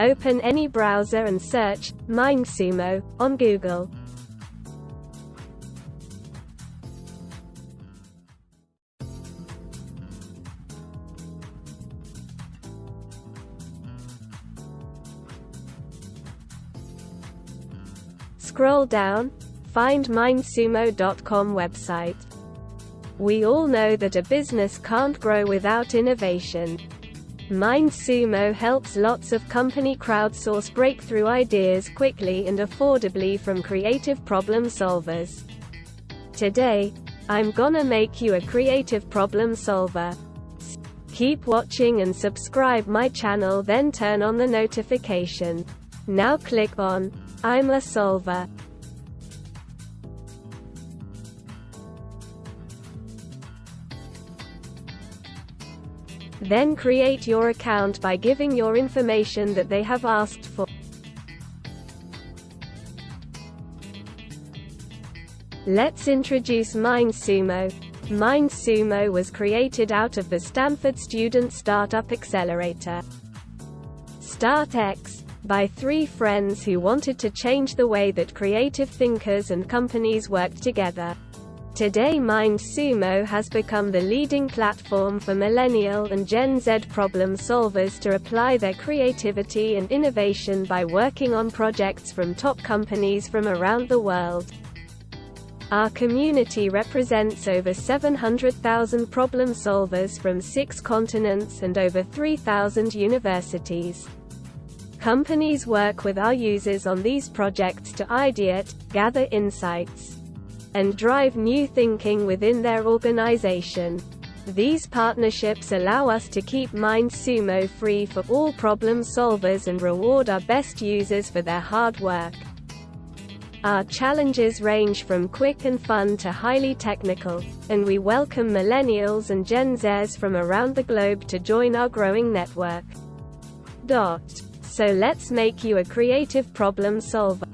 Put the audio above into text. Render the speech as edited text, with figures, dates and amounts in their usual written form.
Open any browser and search MindSumo on Google. Scroll down, find MindSumo.com website. We all know that a business can't grow without innovation. MindSumo helps lots of company crowdsource breakthrough ideas quickly and affordably from creative problem solvers. Today, I'm gonna make you a creative problem solver. Keep watching and subscribe my channel, then turn on the notification. Now click on I'm a Solver. Then create your account by giving your information that they have asked for. Let's introduce MindSumo. MindSumo was created out of the Stanford Student Startup Accelerator, StartX, by 3 friends who wanted to change the way that creative thinkers and companies work together. Today MindSumo has become the leading platform for Millennial and Gen Z problem solvers to apply their creativity and innovation by working on projects from top companies from around the world. Our community represents over 700,000 problem solvers from 6 continents and over 3,000 universities. Companies work with our users on these projects to ideate, gather insights, and drive new thinking within their organization. These partnerships allow us to keep MindSumo free for all problem solvers and reward our best users for their hard work. Our challenges range from quick and fun to highly technical, and we welcome Millennials and Gen Zs from around the globe to join our growing network. So let's make you a creative problem solver.